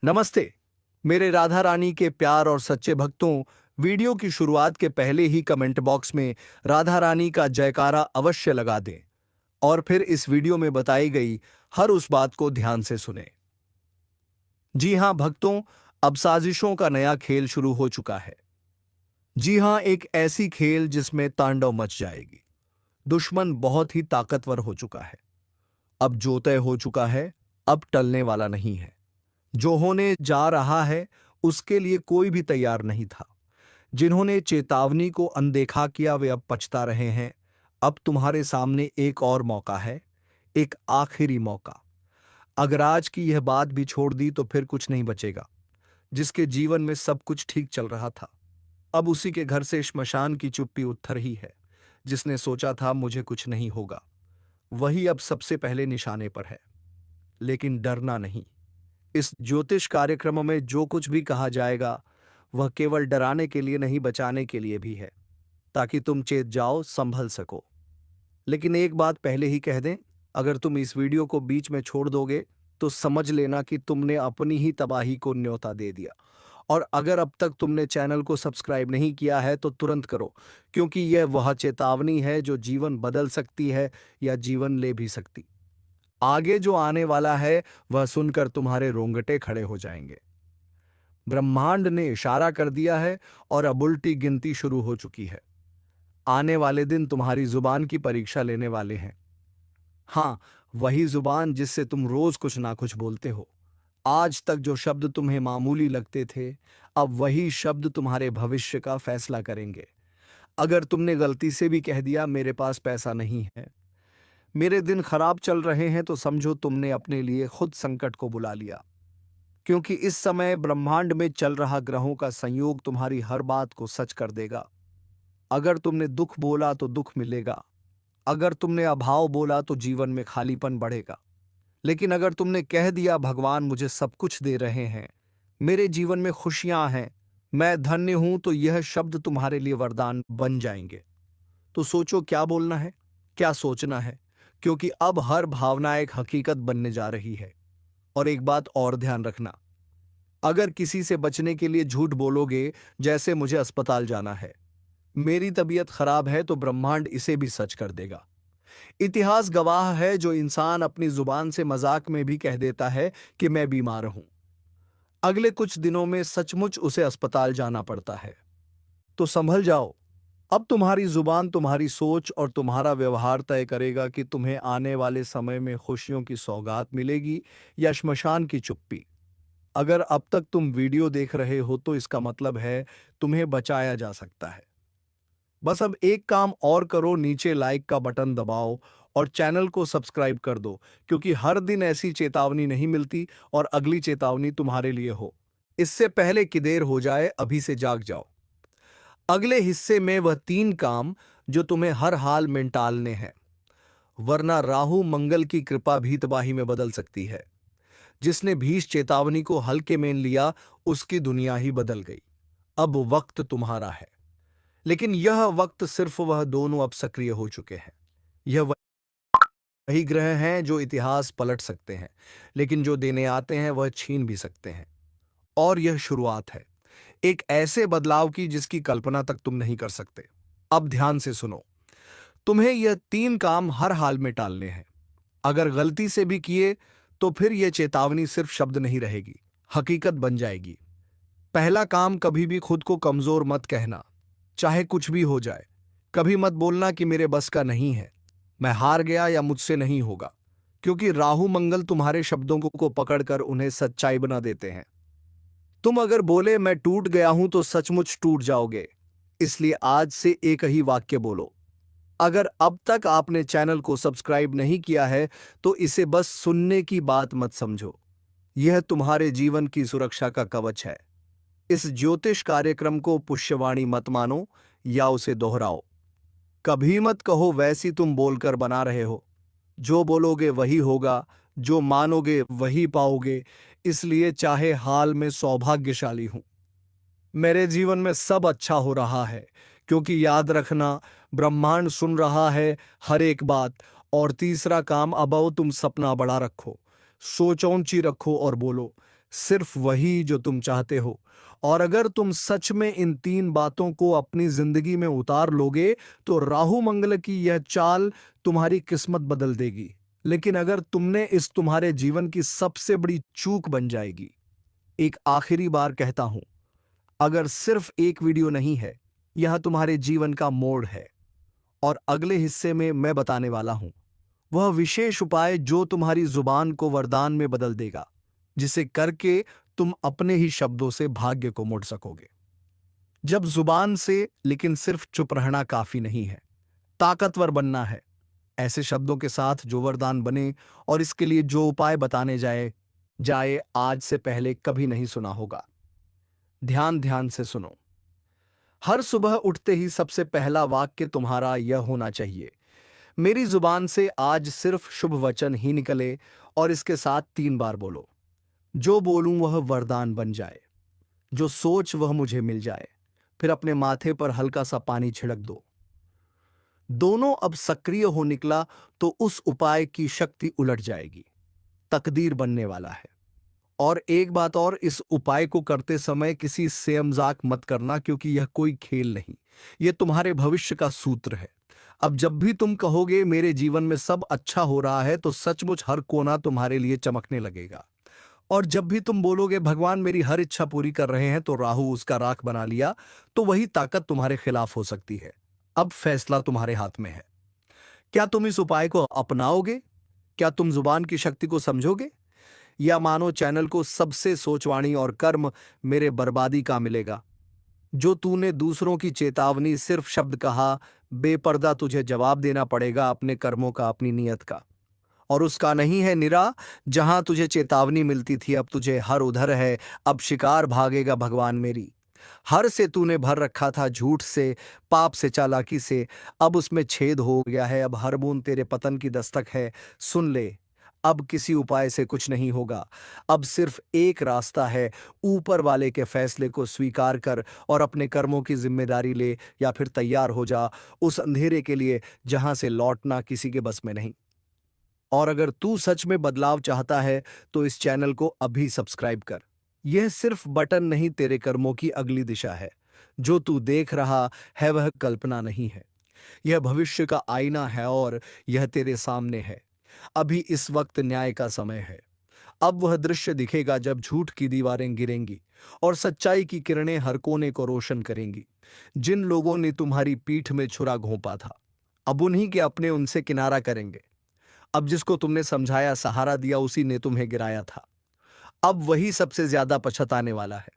नमस्ते मेरे राधा रानी के प्यार और सच्चे भक्तों। वीडियो की शुरुआत के पहले ही कमेंट बॉक्स में राधा रानी का जयकारा अवश्य लगा दें और फिर इस वीडियो में बताई गई हर उस बात को ध्यान से सुनें। जी हां भक्तों, अब साजिशों का नया खेल शुरू हो चुका है। जी हां, एक ऐसी खेल जिसमें तांडव मच जाएगी। दुश्मन बहुत ही ताकतवर हो चुका है। अब जो तय हो चुका है, अब टलने वाला नहीं है। जो होने जा रहा है उसके लिए कोई भी तैयार नहीं था। जिन्होंने चेतावनी को अनदेखा किया वे अब पछता रहे हैं। अब तुम्हारे सामने एक और मौका है, एक आखिरी मौका। अगर आज की यह बात भी छोड़ दी तो फिर कुछ नहीं बचेगा। जिसके जीवन में सब कुछ ठीक चल रहा था, अब उसी के घर से श्मशान की चुप्पी उत्तर ही है। जिसने सोचा था मुझे कुछ नहीं होगा, वही अब सबसे पहले निशाने पर है। लेकिन डरना नहीं। इस ज्योतिष कार्यक्रम में जो कुछ भी कहा जाएगा वह केवल डराने के लिए नहीं, बचाने के लिए भी है, ताकि तुम चेत जाओ, संभल सको। लेकिन एक बात पहले ही कह दें, अगर तुम इस वीडियो को बीच में छोड़ दोगे तो समझ लेना कि तुमने अपनी ही तबाही को न्योता दे दिया। और अगर अब तक तुमने चैनल को सब्सक्राइब नहीं किया है तो तुरंत करो, क्योंकि यह वह चेतावनी है जो जीवन बदल सकती है या जीवन ले भी सकती। आगे जो आने वाला है वह सुनकर तुम्हारे रोंगटे खड़े हो जाएंगे। ब्रह्मांड ने इशारा कर दिया है और अब उल्टी गिनती शुरू हो चुकी है। आने वाले दिन तुम्हारी जुबान की परीक्षा लेने वाले हैं। हाँ, वही जुबान जिससे तुम रोज कुछ ना कुछ बोलते हो। आज तक जो शब्द तुम्हें मामूली लगते थे, अब वही शब्द तुम्हारे भविष्य का फैसला करेंगे। अगर तुमने गलती से भी कह दिया मेरे पास पैसा नहीं है, मेरे दिन खराब चल रहे हैं, तो समझो तुमने अपने लिए खुद संकट को बुला लिया। क्योंकि इस समय ब्रह्मांड में चल रहा ग्रहों का संयोग तुम्हारी हर बात को सच कर देगा। अगर तुमने दुख बोला तो दुख मिलेगा। अगर तुमने अभाव बोला तो जीवन में खालीपन बढ़ेगा। लेकिन अगर तुमने कह दिया भगवान मुझे सब कुछ दे रहे हैं, मेरे जीवन में खुशियां हैं, मैं धन्य हूं, तो यह शब्द तुम्हारे लिए वरदान बन जाएंगे। तो सोचो क्या बोलना है, क्या सोचना है, क्योंकि अब हर भावना एक हकीकत बनने जा रही है। और एक बात और ध्यान रखना, अगर किसी से बचने के लिए झूठ बोलोगे, जैसे मुझे अस्पताल जाना है, मेरी तबीयत खराब है, तो ब्रह्मांड इसे भी सच कर देगा। इतिहास गवाह है, जो इंसान अपनी जुबान से मजाक में भी कह देता है कि मैं बीमार हूं, अगले कुछ दिनों में सचमुच उसे अस्पताल जाना पड़ता है। तो संभल जाओ। अब तुम्हारी जुबान, तुम्हारी सोच और तुम्हारा व्यवहार तय करेगा कि तुम्हें आने वाले समय में खुशियों की सौगात मिलेगी या श्मशान की चुप्पी। अगर अब तक तुम वीडियो देख रहे हो तो इसका मतलब है तुम्हें बचाया जा सकता है। बस अब एक काम और करो, नीचे लाइक का बटन दबाओ और चैनल को सब्सक्राइब कर दो, क्योंकि हर दिन ऐसी चेतावनी नहीं मिलती और अगली चेतावनी तुम्हारे लिए हो। इससे पहले कि देर हो जाए, अभी से जाग जाओ। अगले हिस्से में वह 3 काम जो तुम्हें हर हाल में टालने हैं, वरना राहु मंगल की कृपा भी तबाही में बदल सकती है। जिसने भीष चेतावनी को हल्के में लिया, उसकी दुनिया ही बदल गई। अब वक्त तुम्हारा है। लेकिन यह वक्त सिर्फ वह दोनों अब सक्रिय हो चुके हैं। यह वही ग्रह हैं जो इतिहास पलट सकते हैं, लेकिन जो देने आते हैं वह छीन भी सकते हैं। और यह शुरुआत है एक ऐसे बदलाव की जिसकी कल्पना तक तुम नहीं कर सकते। अब ध्यान से सुनो, तुम्हें यह 3 काम हर हाल में टालने हैं। अगर गलती से भी किए तो फिर यह चेतावनी सिर्फ शब्द नहीं रहेगी, हकीकत बन जाएगी। पहला काम, कभी भी खुद को कमजोर मत कहना, चाहे कुछ भी हो जाए। कभी मत बोलना कि मेरे बस का नहीं है, मैं हार गया या मुझसे नहीं होगा, क्योंकि राहु मंगल तुम्हारे शब्दों को पकड़कर उन्हें सच्चाई बना देते हैं। तुम अगर बोले मैं टूट गया हूं तो सचमुच टूट जाओगे। इसलिए आज से एक ही वाक्य बोलो। अगर अब तक आपने चैनल को सब्सक्राइब नहीं किया है तो इसे बस सुनने की बात मत समझो, यह तुम्हारे जीवन की सुरक्षा का कवच है। इस ज्योतिष कार्यक्रम को पुष्यवाणी मत मानो या उसे दोहराओ। कभी मत कहो वैसी तुम बोलकर बना रहे हो। जो बोलोगे वही होगा, जो मानोगे वही पाओगे। इसलिए चाहे हाल में सौभाग्यशाली हूं, मेरे जीवन में सब अच्छा हो रहा है, क्योंकि याद रखना, ब्रह्मांड सुन रहा है हर एक बात। और तीसरा काम, अब तुम सपना बड़ा रखो, सोच ऊंची रखो और बोलो सिर्फ वही जो तुम चाहते हो। और अगर तुम सच में इन 3 बातों को अपनी जिंदगी में उतार लोगे तो राहु मंगल की यह चाल तुम्हारी किस्मत बदल देगी। लेकिन अगर तुमने इस तुम्हारे जीवन की सबसे बड़ी चूक बन जाएगी। एक आखिरी बार कहता हूं, अगर सिर्फ एक वीडियो नहीं है, यह तुम्हारे जीवन का मोड़ है। और अगले हिस्से में मैं बताने वाला हूं वह विशेष उपाय जो तुम्हारी जुबान को वरदान में बदल देगा, जिसे करके तुम अपने ही शब्दों से भाग्य को मोड़ सकोगे। जब जुबान से लेकिन सिर्फ चुप रहना काफी नहीं है, ताकतवर बनना है, ऐसे शब्दों के साथ जो वरदान बने। और इसके लिए जो उपाय बताने जाए आज से पहले कभी नहीं सुना होगा। ध्यान ध्यान से सुनो। हर सुबह उठते ही सबसे पहला वाक्य तुम्हारा यह होना चाहिए, मेरी जुबान से आज सिर्फ शुभ वचन ही निकले। और इसके साथ 3 बार बोलो, जो बोलूं वह वरदान बन जाए, जो सोच वह मुझे मिल जाए। फिर अपने माथे पर हल्का सा पानी छिड़क दो। दोनों अब सक्रिय हो निकला तो उस उपाय की शक्ति उलट जाएगी, तकदीर बनने वाला है। और एक बात और, इस उपाय को करते समय किसी से मजाक मत करना, क्योंकि यह कोई खेल नहीं, यह तुम्हारे भविष्य का सूत्र है। अब जब भी तुम कहोगे मेरे जीवन में सब अच्छा हो रहा है, तो सचमुच हर कोना तुम्हारे लिए चमकने लगेगा। और जब भी तुम बोलोगे भगवान मेरी हर इच्छा पूरी कर रहे हैं, तो राहु उसका राख बना लिया, तो वही ताकत तुम्हारे खिलाफ हो सकती है। अब फैसला तुम्हारे हाथ में है। क्या तुम इस उपाय को अपनाओगे? क्या तुम जुबान की शक्ति को समझोगे? या मानो चैनल को सबसे सोचवाणी और कर्म मेरे बर्बादी का मिलेगा? जो तूने दूसरों की चेतावनी सिर्फ शब्द कहा, बेपर्दा तुझे जवाब देना पड़ेगा अपने कर्मों का, अपनी नीयत का। और उसका नहीं है निरा, जहां तुझे चेतावनी मिलती थी अब तुझे हर उधर है। अब शिकार भागेगा भगवान मेरी। हर से तूने भर रखा था झूठ से, पाप से, चालाकी से, अब उसमें छेद हो गया है। अब हर बूंद तेरे पतन की दस्तक है। सुन ले, अब किसी उपाय से कुछ नहीं होगा। अब सिर्फ एक रास्ता है, ऊपर वाले के फैसले को स्वीकार कर और अपने कर्मों की जिम्मेदारी ले, या फिर तैयार हो जा उस अंधेरे के लिए जहां से लौटना किसी के बस में नहीं। और अगर तू सच में बदलाव चाहता है तो इस चैनल को अभी सब्सक्राइब कर। यह सिर्फ बटन नहीं, तेरे कर्मों की अगली दिशा है। जो तू देख रहा है वह कल्पना नहीं है, यह भविष्य का आईना है और यह तेरे सामने है। अभी इस वक्त न्याय का समय है। अब वह दृश्य दिखेगा जब झूठ की दीवारें गिरेंगी और सच्चाई की किरणें हर कोने को रोशन करेंगी। जिन लोगों ने तुम्हारी पीठ में छुरा घोंपा था, अब उन्हीं के अपने उनसे किनारा करेंगे। अब जिसको तुमने समझाया, सहारा दिया, उसी ने तुम्हें गिराया था। अब वही सबसे ज्यादा पछताने वाला है।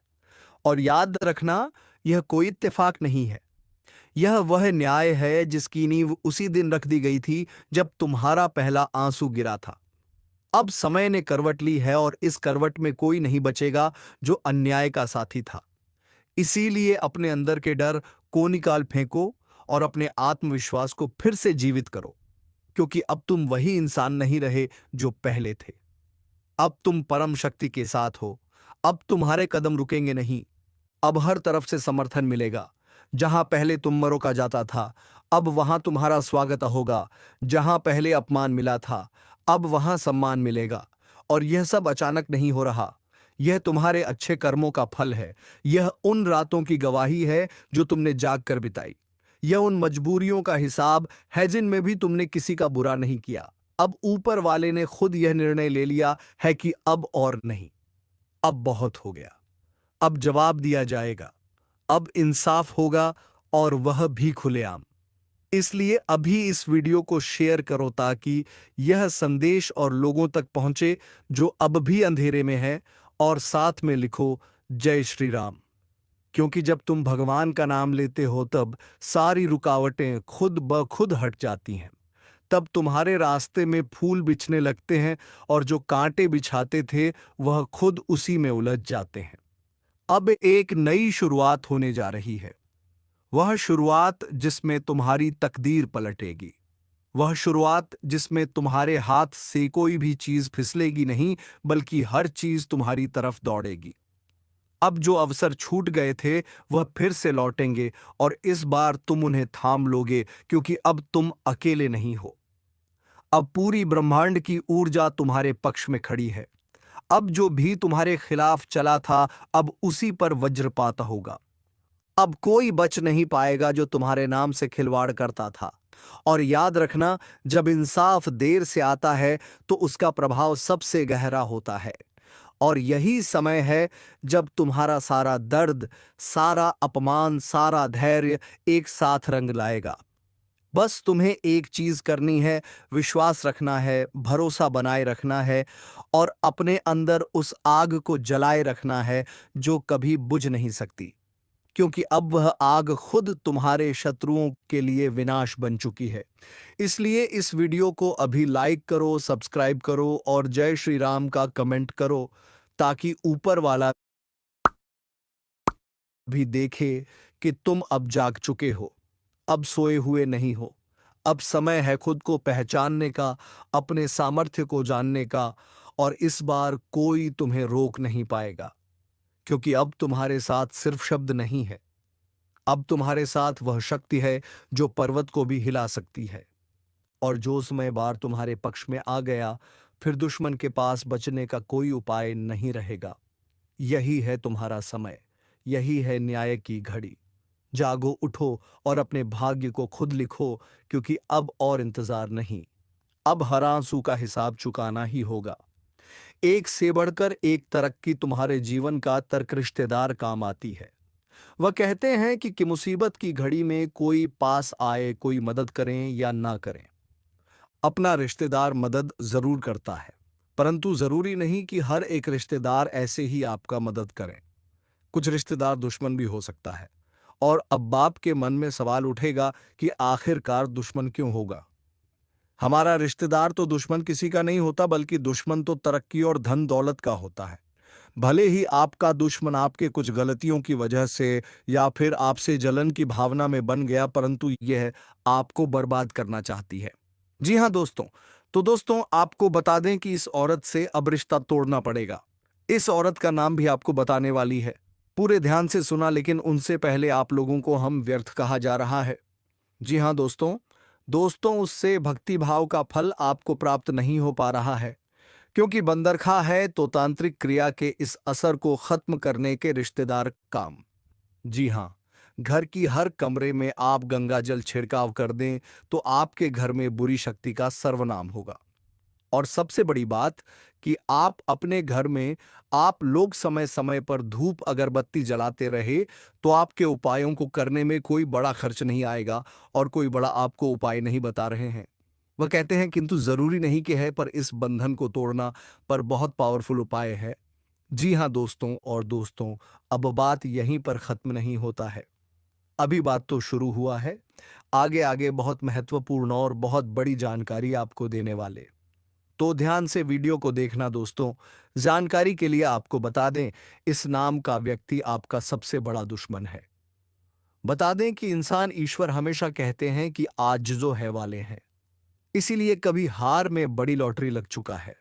और याद रखना, यह कोई इत्तेफाक नहीं है, यह वह न्याय है जिसकी नींव उसी दिन रख दी गई थी जब तुम्हारा पहला आंसू गिरा था। अब समय ने करवट ली है और इस करवट में कोई नहीं बचेगा जो अन्याय का साथी था। इसीलिए अपने अंदर के डर को निकाल फेंको और अपने आत्मविश्वास को फिर से जीवित करो, क्योंकि अब तुम वही इंसान नहीं रहे जो पहले थे। अब तुम परम शक्ति के साथ हो। अब तुम्हारे कदम रुकेंगे नहीं। अब हर तरफ से समर्थन मिलेगा। जहां पहले तुम रोका जाता था, अब वहां तुम्हारा स्वागत होगा। जहां पहले अपमान मिला था, अब वहां सम्मान मिलेगा। और यह सब अचानक नहीं हो रहा, यह तुम्हारे अच्छे कर्मों का फल है। यह उन रातों की गवाही है जो तुमने जाग कर बिताई। यह उन मजबूरियों का हिसाब है जिनमें भी तुमने किसी का बुरा नहीं किया। अब ऊपर वाले ने खुद यह निर्णय ले लिया है कि अब और नहीं, अब बहुत हो गया। अब जवाब दिया जाएगा, अब इंसाफ होगा, और वह भी खुलेआम। इसलिए अभी इस वीडियो को शेयर करो ताकि यह संदेश और लोगों तक पहुंचे जो अब भी अंधेरे में है। और साथ में लिखो, जय श्री राम। क्योंकि जब तुम भगवान का नाम लेते हो तब सारी रुकावटें खुद ब खुद हट जाती हैं। तब तुम्हारे रास्ते में फूल बिछने लगते हैं और जो कांटे बिछाते थे वह खुद उसी में उलझ जाते हैं। अब एक नई शुरुआत होने जा रही है। वह शुरुआत जिसमें तुम्हारी तकदीर पलटेगी। वह शुरुआत जिसमें तुम्हारे हाथ से कोई भी चीज फिसलेगी नहीं, बल्कि हर चीज तुम्हारी तरफ दौड़ेगी। अब जो अवसर छूट गए थे वह फिर से लौटेंगे और इस बार तुम उन्हें थाम लोगे, क्योंकि अब तुम अकेले नहीं हो। अब पूरी ब्रह्मांड की ऊर्जा तुम्हारे पक्ष में खड़ी है। अब जो भी तुम्हारे खिलाफ चला था, अब उसी पर वज्रपात होगा। अब कोई बच नहीं पाएगा जो तुम्हारे नाम से खिलवाड़ करता था। और याद रखना, जब इंसाफ देर से आता है तो उसका प्रभाव सबसे गहरा होता है। और यही समय है जब तुम्हारा सारा दर्द, सारा अपमान, सारा धैर्य एक साथ रंग लाएगा। बस तुम्हें एक चीज करनी है, विश्वास रखना है, भरोसा बनाए रखना है और अपने अंदर उस आग को जलाए रखना है जो कभी बुझ नहीं सकती। क्योंकि अब वह आग खुद तुम्हारे शत्रुओं के लिए विनाश बन चुकी है। इसलिए इस वीडियो को अभी लाइक करो, सब्सक्राइब करो और जय श्री राम का कमेंट करो, ताकि ऊपर वाला भी देखे कि तुम अब जाग चुके हो, अब सोए हुए नहीं हो। अब समय है खुद को पहचानने का, अपने सामर्थ्य को जानने का, और इस बार कोई तुम्हें रोक नहीं पाएगा। क्योंकि अब तुम्हारे साथ सिर्फ शब्द नहीं है, अब तुम्हारे साथ वह शक्ति है जो पर्वत को भी हिला सकती है। और जो समय बार तुम्हारे पक्ष में आ गया, फिर दुश्मन के पास बचने का कोई उपाय नहीं रहेगा। यही है तुम्हारा समय, यही है न्याय की घड़ी। जागो, उठो और अपने भाग्य को खुद लिखो, क्योंकि अब और इंतजार नहीं। अब हर आंसू का हिसाब चुकाना ही होगा। एक से बढ़कर एक तरक्की तुम्हारे जीवन का तर्क रिश्तेदार काम आती है। वह कहते हैं कि मुसीबत की घड़ी में कोई पास आए, कोई मदद करें या ना करें, अपना रिश्तेदार मदद जरूर करता है। परंतु जरूरी नहीं कि हर एक रिश्तेदार ऐसे ही आपका मदद करें। कुछ रिश्तेदार दुश्मन भी हो सकता है। और अब बाप के मन में सवाल उठेगा कि आखिरकार दुश्मन क्यों होगा। हमारा रिश्तेदार तो दुश्मन किसी का नहीं होता, बल्कि दुश्मन तो तरक्की और धन दौलत का होता है। भले ही आपका दुश्मन आपके कुछ गलतियों की वजह से या फिर आपसे जलन की भावना में बन गया, परंतु यह आपको बर्बाद करना चाहती है। जी हाँ दोस्तों, तो दोस्तों आपको बता दें कि इस औरत से अब रिश्ता तोड़ना पड़ेगा। इस औरत का नाम भी आपको बताने वाली है। पूरे ध्यान से सुना, लेकिन उनसे पहले आप लोगों को हम व्यर्थ कहा जा रहा है। जी हाँ दोस्तों, उससे भक्ति भाव का फल आपको प्राप्त नहीं हो पा रहा है, क्योंकि बंदरखा है तो तांत्रिक क्रिया के इस असर को खत्म करने के रिश्तेदार काम। जी हाँ, घर की हर कमरे में आप गंगा जल छिड़काव कर दें तो आपके घर में बुरी शक्ति का सर्वनाम होगा। और सबसे बड़ी बात कि आप अपने घर में आप लोग समय समय पर धूप अगरबत्ती जलाते रहे तो आपके उपायों को करने में कोई बड़ा खर्च नहीं आएगा और कोई बड़ा आपको उपाय नहीं बता रहे हैं। वह कहते हैं किंतु जरूरी नहीं कि है, पर इस बंधन को तोड़ना पर बहुत पावरफुल उपाय है। जी हाँ दोस्तों, अब बात यहीं पर खत्म नहीं होता है। अभी बात तो शुरू हुआ है। आगे आगे बहुत महत्वपूर्ण और बहुत बड़ी जानकारी आपको देने वाले, तो ध्यान से वीडियो को देखना दोस्तों। जानकारी के लिए आपको बता दें, इस नाम का व्यक्ति आपका सबसे बड़ा दुश्मन है। बता दें कि इंसान ईश्वर हमेशा कहते हैं कि आज जो है वाले हैं, इसीलिए कभी हार में बड़ी लॉटरी लग चुका है।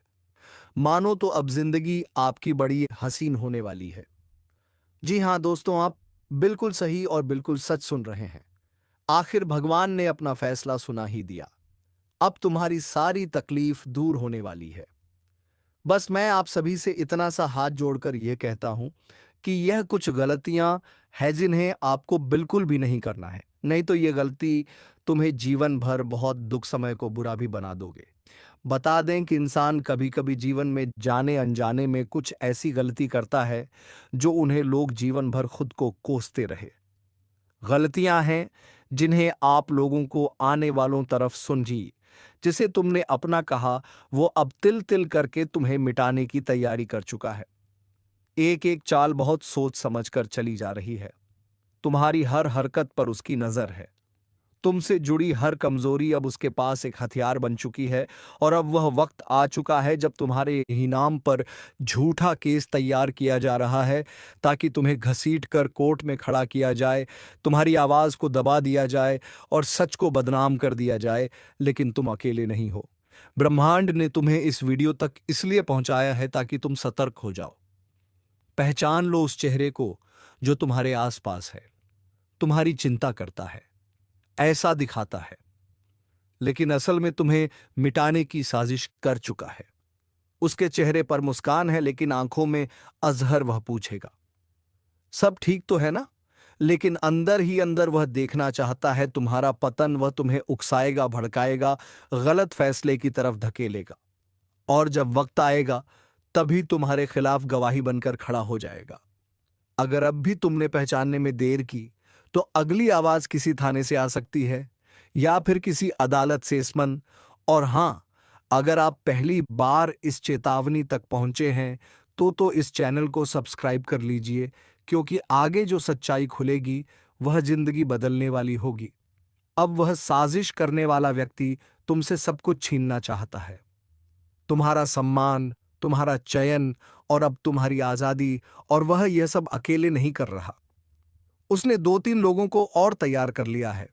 मानो तो अब जिंदगी आपकी बड़ी हसीन होने वाली है। जी हाँ दोस्तों, आप बिल्कुल सही और बिल्कुल सच सुन रहे हैं। आखिर भगवान ने अपना फैसला सुना ही दिया। अब तुम्हारी सारी तकलीफ दूर होने वाली है। बस मैं आप सभी से इतना सा हाथ जोड़कर यह कहता हूं कि यह कुछ गलतियां हैं जिन्हें आपको बिल्कुल भी नहीं करना है, नहीं तो यह गलती तुम्हें जीवन भर बहुत दुख समय को बुरा भी बना दोगे। बता दें कि इंसान कभी कभी जीवन में जाने अनजाने में कुछ ऐसी गलती करता है जो उन्हें लोग जीवन भर खुद को कोसते रहे। गलतियां हैं जिन्हें आप लोगों को आने वालों तरफ सुलझी, जिसे तुमने अपना कहा, वो अब तिल तिल करके तुम्हें मिटाने की तैयारी कर चुका है। एक एक चाल बहुत सोच समझ कर चली जा रही है। तुम्हारी हर हरकत पर उसकी नजर है। तुमसे जुड़ी हर कमजोरी अब उसके पास एक हथियार बन चुकी है। और अब वह वक्त आ चुका है जब तुम्हारे ही नाम पर झूठा केस तैयार किया जा रहा है, ताकि तुम्हें घसीट कर कोर्ट में खड़ा किया जाए, तुम्हारी आवाज को दबा दिया जाए और सच को बदनाम कर दिया जाए। लेकिन तुम अकेले नहीं हो। ब्रह्मांड ने तुम्हें इस वीडियो तक इसलिए पहुंचाया है ताकि तुम सतर्क हो जाओ। पहचान लो उस चेहरे को जो तुम्हारे आसपास है, तुम्हारी चिंता करता है, ऐसा दिखाता है, लेकिन असल में तुम्हें मिटाने की साजिश कर चुका है। उसके चेहरे पर मुस्कान है लेकिन आंखों में अजहर। वह पूछेगा, सब ठीक तो है ना? लेकिन अंदर ही अंदर वह देखना चाहता है तुम्हारा पतन। वह तुम्हें उकसाएगा, भड़काएगा, गलत फैसले की तरफ धकेलेगा, और जब वक्त आएगा तभी तुम्हारे खिलाफ गवाही बनकर खड़ा हो जाएगा। अगर अब भी तुमने पहचानने में देर की तो अगली आवाज किसी थाने से आ सकती है या फिर किसी अदालत से इसमन। और हां, अगर आप पहली बार इस चेतावनी तक पहुंचे हैं तो इस चैनल को सब्सक्राइब कर लीजिए, क्योंकि आगे जो सच्चाई खुलेगी वह जिंदगी बदलने वाली होगी। अब वह साजिश करने वाला व्यक्ति तुमसे सब कुछ छीनना चाहता है, तुम्हारा सम्मान, तुम्हारा चयन और अब तुम्हारी आजादी। और वह यह सब अकेले नहीं कर रहा, उसने 2-3 लोगों को और तैयार कर लिया है।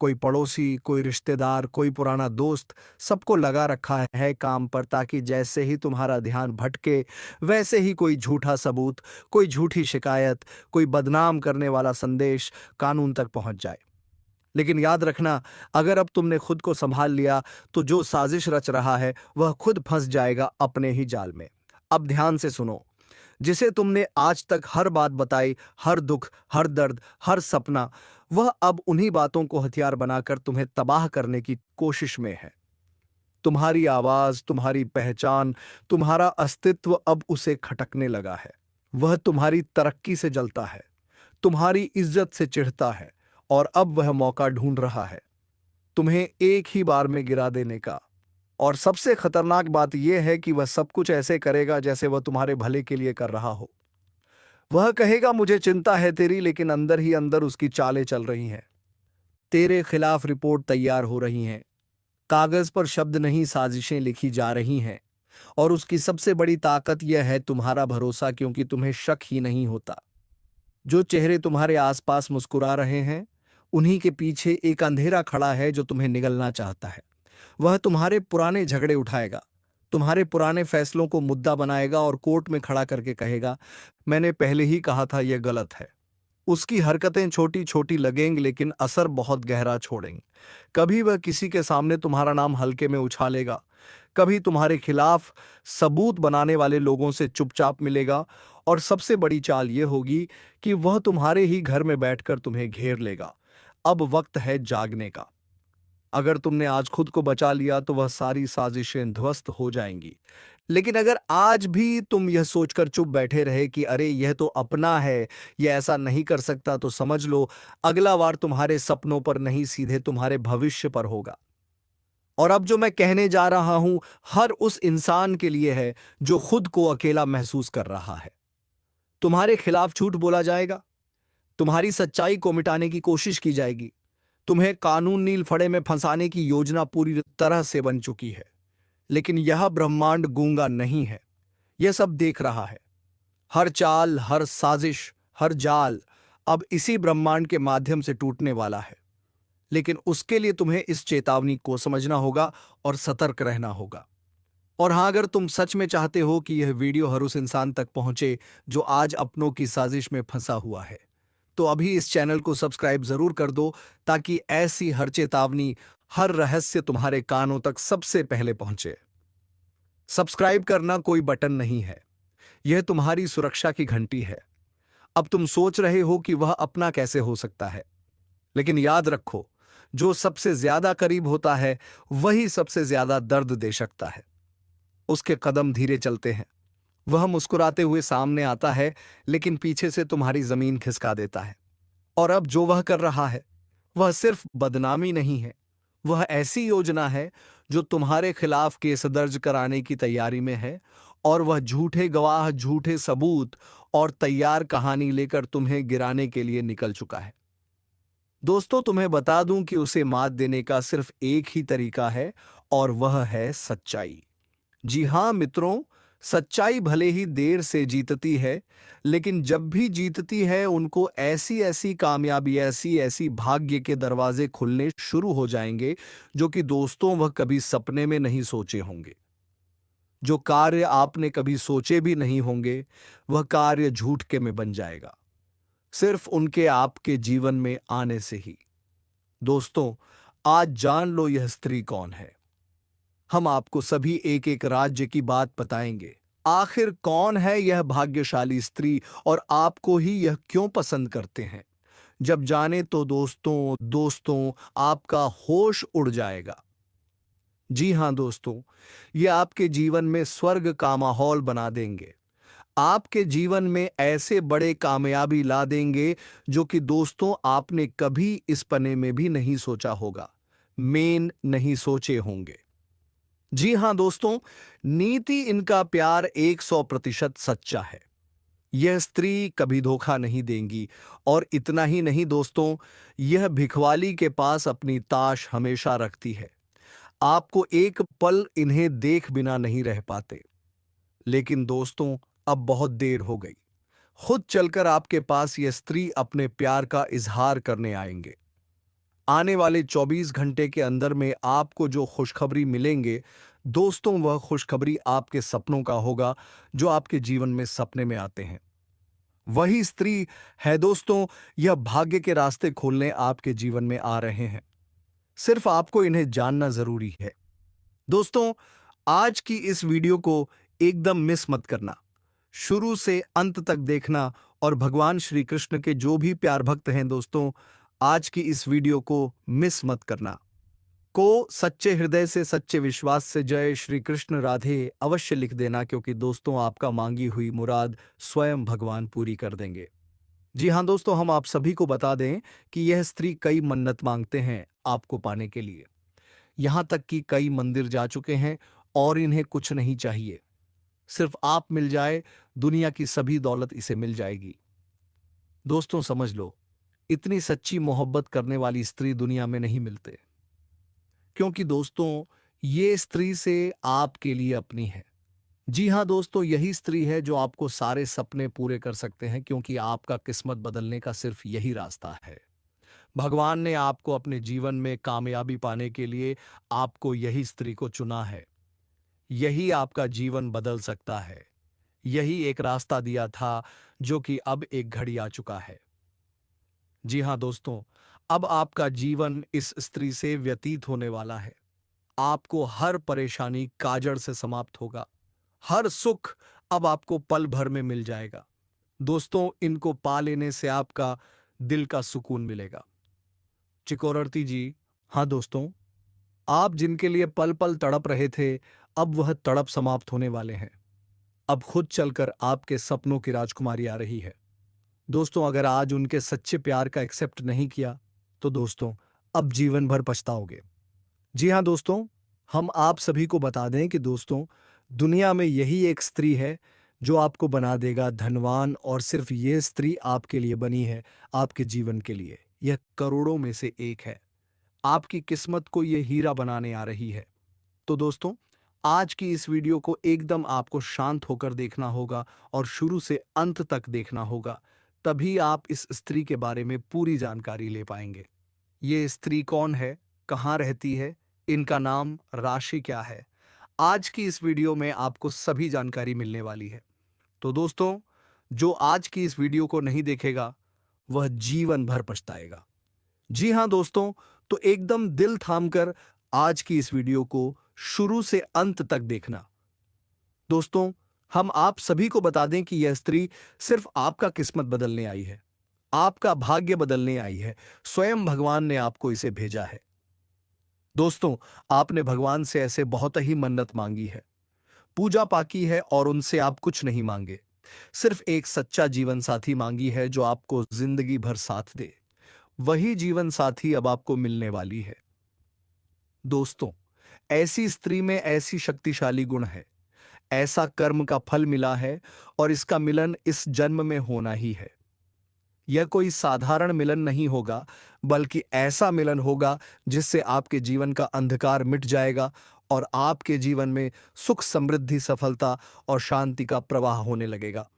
कोई पड़ोसी, कोई रिश्तेदार, कोई पुराना दोस्त, सबको लगा रखा है काम पर, ताकि जैसे ही तुम्हारा ध्यान भटके वैसे ही कोई झूठा सबूत, कोई झूठी शिकायत, कोई बदनाम करने वाला संदेश कानून तक पहुंच जाए। लेकिन याद रखना, अगर अब तुमने खुद को संभाल लिया तो जो साजिश रच रहा है वह खुद फंस जाएगा अपने ही जाल में। अब ध्यान से सुनो, जिसे तुमने आज तक हर बात बताई, हर दुख, हर दर्द, हर सपना, वह अब उन्हीं बातों को हथियार बनाकर तुम्हें तबाह करने की कोशिश में है। तुम्हारी आवाज, तुम्हारी पहचान, तुम्हारा अस्तित्व अब उसे खटकने लगा है। वह तुम्हारी तरक्की से जलता है, तुम्हारी इज्जत से चिढ़ता है, और अब वह मौका ढूंढ रहा है तुम्हें एक ही बार में गिरा देने का। और सबसे खतरनाक बात यह है कि वह सब कुछ ऐसे करेगा जैसे वह तुम्हारे भले के लिए कर रहा हो। वह कहेगा मुझे चिंता है तेरी, लेकिन अंदर ही अंदर उसकी चालें चल रही हैं। तेरे खिलाफ रिपोर्ट तैयार हो रही हैं, कागज पर शब्द नहीं साजिशें लिखी जा रही हैं। और उसकी सबसे बड़ी ताकत यह है तुम्हारा भरोसा, क्योंकि तुम्हें शक ही नहीं होता। जो चेहरे तुम्हारे आसपास मुस्कुरा रहे हैं उन्हीं के पीछे एक अंधेरा खड़ा है जो तुम्हें निगलना चाहता है। वह तुम्हारे पुराने झगड़े उठाएगा, तुम्हारे पुराने फैसलों को मुद्दा बनाएगा और कोर्ट में खड़ा करके कहेगा, मैंने पहले ही कहा था यह गलत है। उसकी हरकतें छोटी छोटी लगेंगी लेकिन असर बहुत गहरा छोड़ेंगी। कभी वह किसी के सामने तुम्हारा नाम हल्के में उछालेगा, कभी तुम्हारे खिलाफ सबूत बनाने वाले लोगों से चुपचाप मिलेगा, और सबसे बड़ी चाल यह होगी कि वह तुम्हारे ही घर में बैठकर तुम्हें घेर लेगा। अब वक्त है जागने का। अगर तुमने आज खुद को बचा लिया तो वह सारी साजिशें ध्वस्त हो जाएंगी। लेकिन अगर आज भी तुम यह सोचकर चुप बैठे रहे कि अरे यह तो अपना है, यह ऐसा नहीं कर सकता, तो समझ लो अगला वार तुम्हारे सपनों पर नहीं, सीधे तुम्हारे भविष्य पर होगा। और अब जो मैं कहने जा रहा हूं हर उस इंसान के लिए है जो खुद को अकेला महसूस कर रहा है। तुम्हारे खिलाफ झूठ बोला जाएगा, तुम्हारी सच्चाई को मिटाने की कोशिश की जाएगी, तुम्हें कानून नील फड़े में फंसाने की योजना पूरी तरह से बन चुकी है। लेकिन यह ब्रह्मांड गूंगा नहीं है, यह सब देख रहा है। हर चाल, हर साजिश, हर जाल अब इसी ब्रह्मांड के माध्यम से टूटने वाला है। लेकिन उसके लिए तुम्हें इस चेतावनी को समझना होगा और सतर्क रहना होगा। और हां, अगर तुम सच में चाहते हो कि यह वीडियो हर उस इंसान तक पहुंचे जो आज अपनों की साजिश में फंसा हुआ है, तो अभी इस चैनल को सब्सक्राइब जरूर कर दो, ताकि ऐसी हर चेतावनी, हर रहस्य तुम्हारे कानों तक सबसे पहले पहुंचे। सब्सक्राइब करना कोई बटन नहीं है, यह तुम्हारी सुरक्षा की घंटी है। अब तुम सोच रहे हो कि वह अपना कैसे हो सकता है, लेकिन याद रखो, जो सबसे ज्यादा करीब होता है वही सबसे ज्यादा दर्द दे सकता है। उसके कदम धीरे चलते हैं, वह मुस्कुराते हुए सामने आता है, लेकिन पीछे से तुम्हारी जमीन खिसका देता है। और अब जो वह कर रहा है वह सिर्फ बदनामी नहीं है, वह ऐसी योजना है जो तुम्हारे खिलाफ केस दर्ज कराने की तैयारी में है। और वह झूठे गवाह, झूठे सबूत और तैयार कहानी लेकर तुम्हें गिराने के लिए निकल चुका है। दोस्तों, तुम्हें बता दूं कि उसे मात देने का सिर्फ एक ही तरीका है, और वह है सच्चाई। जी हां मित्रों, सच्चाई भले ही देर से जीतती है, लेकिन जब भी जीतती है उनको ऐसी ऐसी कामयाबी, ऐसी ऐसी भाग्य के दरवाजे खुलने शुरू हो जाएंगे जो कि दोस्तों वह कभी सपने में नहीं सोचे होंगे। जो कार्य आपने कभी सोचे भी नहीं होंगे वह कार्य झूठ के में बन जाएगा, सिर्फ उनके आपके जीवन में आने से ही। दोस्तों, आज जान लो यह स्त्री कौन है। हम आपको सभी एक एक राज्य की बात बताएंगे। आखिर कौन है यह भाग्यशाली स्त्री और आपको ही यह क्यों पसंद करते हैं? जब जाने तो दोस्तों दोस्तों आपका होश उड़ जाएगा। जी हाँ दोस्तों, ये आपके जीवन में स्वर्ग का माहौल बना देंगे। आपके जीवन में ऐसे बड़े कामयाबी ला देंगे जो कि दोस्तों आपने कभी इस पने में भी नहीं सोचा होगा, मेन नहीं सोचे होंगे। जी हाँ दोस्तों, नीति इनका प्यार 100% सच्चा है। यह स्त्री कभी धोखा नहीं देंगी। और इतना ही नहीं दोस्तों, यह भिखवाली के पास अपनी ताश हमेशा रखती है। आपको एक पल इन्हें देख बिना नहीं रह पाते। लेकिन दोस्तों, अब बहुत देर हो गई। खुद चलकर आपके पास यह स्त्री अपने प्यार का इजहार करने आएंगे। आने वाले 24 घंटे के अंदर में आपको जो खुशखबरी मिलेंगे दोस्तों, वह खुशखबरी आपके सपनों का होगा, जो आपके जीवन में सपने में आते हैं। वही स्त्री है दोस्तों, यह भाग्य के रास्ते खोलने आपके जीवन में आ रहे हैं। सिर्फ आपको इन्हें जानना जरूरी है। दोस्तों, आज की इस वीडियो को एकदम मिस मत करना। शुरू से अंत तक देखना और भगवान श्री कृष्ण के जो भी प्यार भक्त हैं दोस्तों, आज की इस वीडियो को मिस मत करना। को सच्चे हृदय से सच्चे विश्वास से जय श्री कृष्ण राधे अवश्य लिख देना, क्योंकि दोस्तों आपका मांगी हुई मुराद स्वयं भगवान पूरी कर देंगे। जी हाँ दोस्तों, हम आप सभी को बता दें कि यह स्त्री कई मन्नत मांगते हैं आपको पाने के लिए। यहां तक कि कई मंदिर जा चुके हैं और इन्हें कुछ नहीं चाहिए। सिर्फ आप मिल जाए, दुनिया की सभी दौलत इसे मिल जाएगी। दोस्तों समझ लो, इतनी सच्ची मोहब्बत करने वाली स्त्री दुनिया में नहीं मिलते। क्योंकि दोस्तों, ये स्त्री से आपके लिए अपनी है। जी हाँ दोस्तों, यही स्त्री है जो आपको सारे सपने पूरे कर सकते हैं, क्योंकि आपका किस्मत बदलने का सिर्फ यही रास्ता है। भगवान ने आपको अपने जीवन में कामयाबी पाने के लिए आपको यही स्त्री को चुना है। यही आपका जीवन बदल सकता है। यही एक रास्ता दिया था जो कि अब एक घड़ी आ चुका है। जी हाँ दोस्तों, अब आपका जीवन इस स्त्री से व्यतीत होने वाला है। आपको हर परेशानी काजड़ से समाप्त होगा। हर सुख अब आपको पल भर में मिल जाएगा। दोस्तों, इनको पा लेने से आपका दिल का सुकून मिलेगा। चिकोरती जी, हाँ दोस्तों, आप जिनके लिए पल पल तड़प रहे थे, अब वह तड़प समाप्त होने वाले हैं। अब खुद चलकर आपके सपनों की राजकुमारी आ रही है। दोस्तों, अगर आज उनके सच्चे प्यार का एक्सेप्ट नहीं किया तो दोस्तों अब जीवन भर पछताओगे। जी हाँ दोस्तों, हम आप सभी को बता दें कि दोस्तों, दुनिया में यही एक स्त्री है जो आपको बना देगा धनवान, और सिर्फ ये स्त्री आपके लिए बनी है, आपके जीवन के लिए। यह करोड़ों में से एक है। आपकी किस्मत को यह हीरा बनाने आ रही है। तो दोस्तों, आज की इस वीडियो को एकदम आपको शांत होकर देखना होगा और शुरू से अंत तक देखना होगा। तभी आप इस स्त्री के बारे में पूरी जानकारी ले पाएंगे। ये स्त्री कौन है, कहाँ रहती है, इनका नाम, राशि क्या है, आज की इस वीडियो में आपको सभी जानकारी मिलने वाली है। तो दोस्तों, जो आज की इस वीडियो को नहीं देखेगा वह जीवन भर पछताएगा। जी हाँ दोस्तों, तो एकदम दिल थामकर आज की इस वीडियो को शुरू से अंत तक देखना। दोस्तों, हम आप सभी को बता दें कि यह स्त्री सिर्फ आपका किस्मत बदलने आई है, आपका भाग्य बदलने आई है। स्वयं भगवान ने आपको इसे भेजा है। दोस्तों, आपने भगवान से ऐसे बहुत ही मन्नत मांगी है, पूजा पाकी है, और उनसे आप कुछ नहीं मांगे। सिर्फ एक सच्चा जीवन साथी मांगी है जो आपको जिंदगी भर साथ दे। वही जीवन साथी अब आपको मिलने वाली है। दोस्तों, ऐसी स्त्री में ऐसी शक्तिशाली गुण है, ऐसा कर्म का फल मिला है, और इसका मिलन इस जन्म में होना ही है। यह कोई साधारण मिलन नहीं होगा, बल्कि ऐसा मिलन होगा जिससे आपके जीवन का अंधकार मिट जाएगा और आपके जीवन में सुख, समृद्धि, सफलता और शांति का प्रवाह होने लगेगा।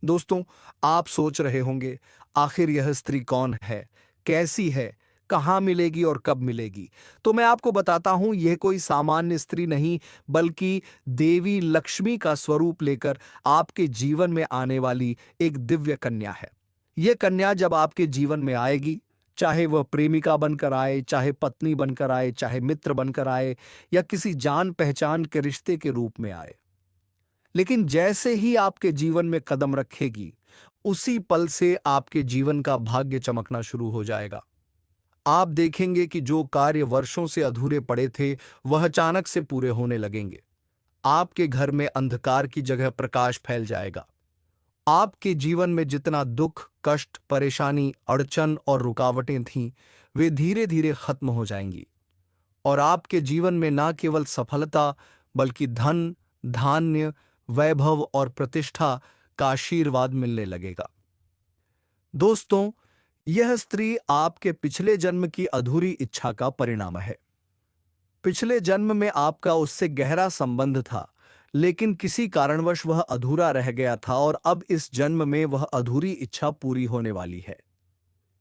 दोस्तों, आप सोच रहे होंगे आखिर यह स्त्री कौन है, कैसी है, कहाँ मिलेगी और कब मिलेगी? तो मैं आपको बताता हूं, यह कोई सामान्य स्त्री नहीं, बल्कि देवी लक्ष्मी का स्वरूप लेकर आपके जीवन में आने वाली एक दिव्य कन्या है। यह कन्या जब आपके जीवन में आएगी, चाहे वह प्रेमिका बनकर आए, चाहे पत्नी बनकर आए, चाहे मित्र बनकर आए या किसी जान पहचान के रिश्ते के रूप में आए। लेकिन जैसे ही आपके जीवन में कदम रखेगी, उसी पल से आपके जीवन का भाग्य चमकना शुरू हो जाएगा। आप देखेंगे कि जो कार्य वर्षों से अधूरे पड़े थे, वह अचानक से पूरे होने लगेंगे। आपके घर में अंधकार की जगह प्रकाश फैल जाएगा। आपके जीवन में जितना दुख, कष्ट, परेशानी, अड़चन और रुकावटें थीं, वे धीरे धीरे खत्म हो जाएंगी और आपके जीवन में न केवल सफलता, बल्कि धन, धान्य, वैभव और प्रतिष्ठा का आशीर्वाद मिलने लगेगा। दोस्तों, यह स्त्री आपके पिछले जन्म की अधूरी इच्छा का परिणाम है। पिछले जन्म में आपका उससे गहरा संबंध था, लेकिन किसी कारणवश वह अधूरा रह गया था और अब इस जन्म में वह अधूरी इच्छा पूरी होने वाली है।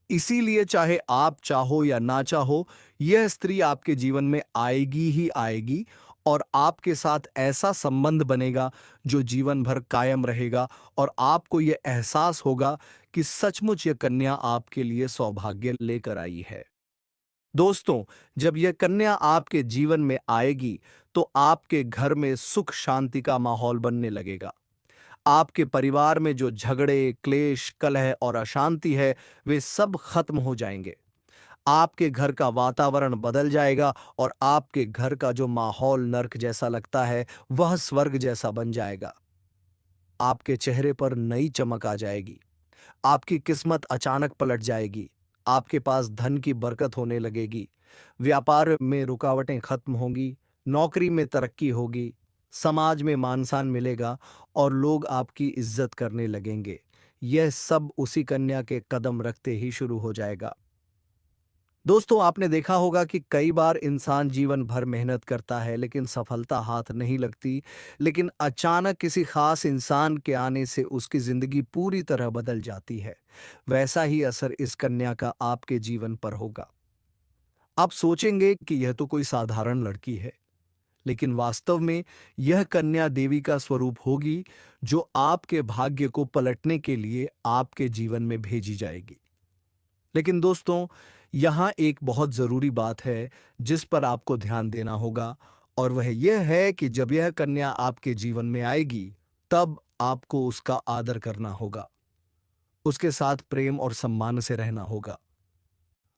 इसीलिए चाहे आप चाहो या ना चाहो, यह स्त्री आपके जीवन में आएगी ही आएगी और आपके साथ ऐसा संबंध बनेगा जो जीवन भर कायम रहेगा और आपको यह एहसास होगा कि सचमुच यह कन्या आपके लिए सौभाग्य लेकर आई है। दोस्तों, जब यह कन्या आपके जीवन में आएगी, तो आपके घर में सुख शांति का माहौल बनने लगेगा। आपके परिवार में जो झगड़े, क्लेश, कलह और अशांति है, वे सब खत्म हो जाएंगे। आपके घर का वातावरण बदल जाएगा और आपके घर का जो माहौल नर्क जैसा लगता है, वह स्वर्ग जैसा बन जाएगा। आपके चेहरे पर नई चमक आ जाएगी। आपकी किस्मत अचानक पलट जाएगी। आपके पास धन की बरकत होने लगेगी। व्यापार में रुकावटें खत्म होंगी। नौकरी में तरक्की होगी। समाज में मान सम्मान मिलेगा और लोग आपकी इज्जत करने लगेंगे। यह सब उसी कन्या के कदम रखते ही शुरू हो जाएगा। दोस्तों, आपने देखा होगा कि कई बार इंसान जीवन भर मेहनत करता है, लेकिन सफलता हाथ नहीं लगती। लेकिन अचानक किसी खास इंसान के आने से उसकी जिंदगी पूरी तरह बदल जाती है। वैसा ही असर इस कन्या का आपके जीवन पर होगा। आप सोचेंगे कि यह तो कोई साधारण लड़की है, लेकिन वास्तव में यह कन्या देवी का स्वरूप होगी, जो आपके भाग्य को पलटने के लिए आपके जीवन में भेजी जाएगी। लेकिन दोस्तों, यहाँ एक बहुत जरूरी बात है जिस पर आपको ध्यान देना होगा, और वह यह है कि जब यह कन्या आपके जीवन में आएगी, तब आपको उसका आदर करना होगा। उसके साथ प्रेम और सम्मान से रहना होगा।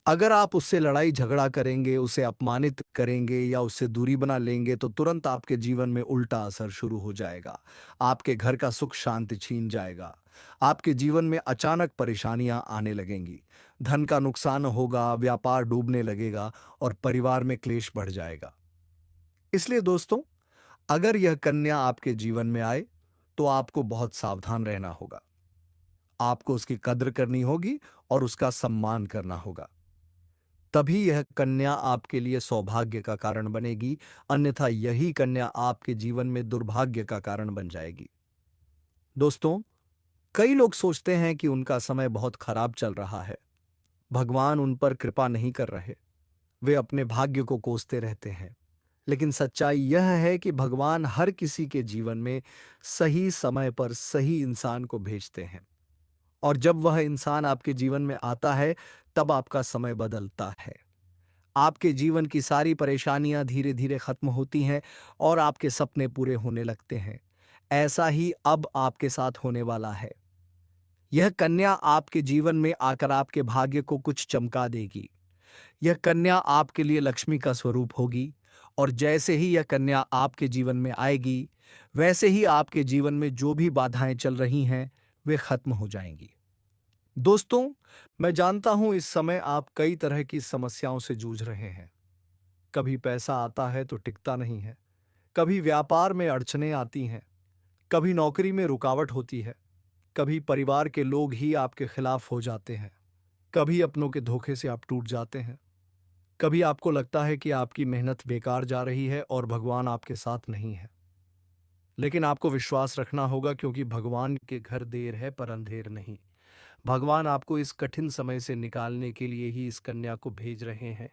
अगर आप उससे लड़ाई झगड़ा करेंगे, उसे अपमानित करेंगे या उससे दूरी बना लेंगे, तो तुरंत आपके जीवन में उल्टा असर शुरू हो जाएगा। आपके घर का सुख शांति छीन जाएगा। आपके जीवन में अचानक परेशानियां आने लगेंगी। धन का नुकसान होगा, व्यापार डूबने लगेगा और परिवार में क्लेश बढ़ जाएगा। इसलिए दोस्तों, अगर यह कन्या आपके जीवन में आए, तो आपको बहुत सावधान रहना होगा। आपको उसकी कद्र करनी होगी और उसका सम्मान करना होगा। तभी यह कन्या आपके लिए सौभाग्य का कारण बनेगी, अन्यथा यही कन्या आपके जीवन में दुर्भाग्य का कारण बन जाएगी। दोस्तों, कई लोग सोचते हैं कि उनका समय बहुत खराब चल रहा है, भगवान उन पर कृपा नहीं कर रहे, वे अपने भाग्य को कोसते रहते हैं। लेकिन सच्चाई यह है कि भगवान हर किसी के जीवन में सही समय पर सही इंसान को भेजते हैं, और जब वह इंसान आपके जीवन में आता है, तब आपका समय बदलता है। आपके जीवन की सारी परेशानियां धीरे धीरे खत्म होती हैं और आपके सपने पूरे होने लगते हैं। ऐसा ही अब आपके साथ होने वाला है। यह कन्या आपके जीवन में आकर आपके भाग्य को कुछ चमका देगी। यह कन्या आपके लिए लक्ष्मी का स्वरूप होगी, और जैसे ही यह कन्या आपके जीवन में आएगी, वैसे ही आपके जीवन में जो भी बाधाएं चल रही हैं, वे खत्म हो जाएंगी। दोस्तों, मैं जानता हूं इस समय आप कई तरह की समस्याओं से जूझ रहे हैं। कभी पैसा आता है तो टिकता नहीं है, कभी व्यापार में अड़चनें आती हैं, कभी नौकरी में रुकावट होती है, कभी परिवार के लोग ही आपके खिलाफ हो जाते हैं, कभी अपनों के धोखे से आप टूट जाते हैं, कभी आपको लगता है कि आपकी मेहनत बेकार जा रही है और भगवान आपके साथ नहीं है। लेकिन आपको विश्वास रखना होगा, क्योंकि भगवान के घर देर है पर अंधेर नहीं। भगवान आपको इस कठिन समय से निकालने के लिए ही इस कन्या को भेज रहे हैं,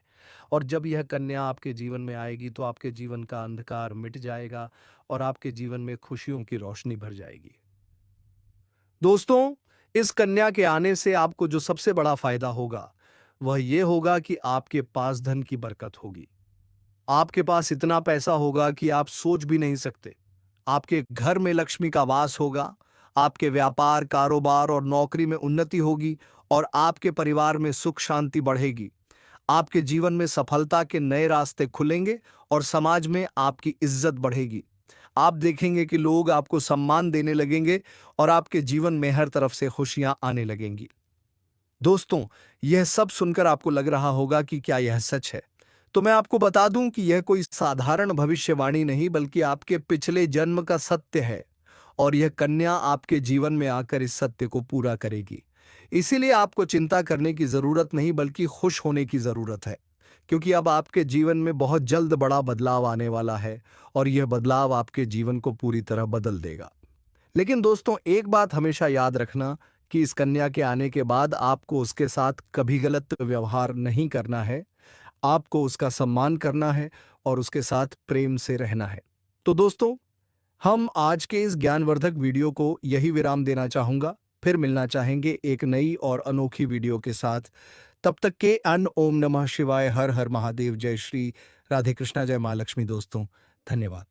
और जब यह कन्या आपके जीवन में आएगी, तो आपके जीवन का अंधकार मिट जाएगा और आपके जीवन में खुशियों की रोशनी भर जाएगी। दोस्तों, इस कन्या के आने से आपको जो सबसे बड़ा फायदा होगा, वह ये होगा कि आपके पास धन की बरकत होगी। आपके पास इतना पैसा होगा कि आप सोच भी नहीं सकते। आपके घर में लक्ष्मी का वास होगा, आपके व्यापार, कारोबार और नौकरी में उन्नति होगी और आपके परिवार में सुख शांति बढ़ेगी। आपके जीवन में सफलता के नए रास्ते खुलेंगे और समाज में आपकी इज्जत बढ़ेगी। आप देखेंगे कि लोग आपको सम्मान देने लगेंगे और आपके जीवन में हर तरफ से खुशियां आने लगेंगी। दोस्तों, यह सब सुनकर आपको लग रहा होगा कि क्या यह सच है? तो मैं आपको बता दूं कि यह कोई साधारण भविष्यवाणी नहीं बल्कि आपके पिछले जन्म का सत्य है और यह कन्या आपके जीवन में आकर इस सत्य को पूरा करेगी। इसीलिए आपको चिंता करने की जरूरत नहीं बल्कि खुश होने की जरूरत है, क्योंकि अब आपके जीवन में बहुत जल्द बड़ा बदलाव आने वाला है और यह बदलाव आपके जीवन को पूरी तरह बदल देगा। लेकिन दोस्तों, एक बात हमेशा याद रखना कि इस कन्या के आने के बाद आपको उसके साथ कभी गलत व्यवहार नहीं करना है। आपको उसका सम्मान करना है और उसके साथ प्रेम से रहना है। तो दोस्तों, हम आज के इस ज्ञानवर्धक वीडियो को यही विराम देना चाहूंगा। फिर मिलना चाहेंगे एक नई और अनोखी वीडियो के साथ। तब तक के ओम नमः शिवाय, हर हर महादेव, जय श्री राधे कृष्णा, जय माँ लक्ष्मी। दोस्तों, धन्यवाद।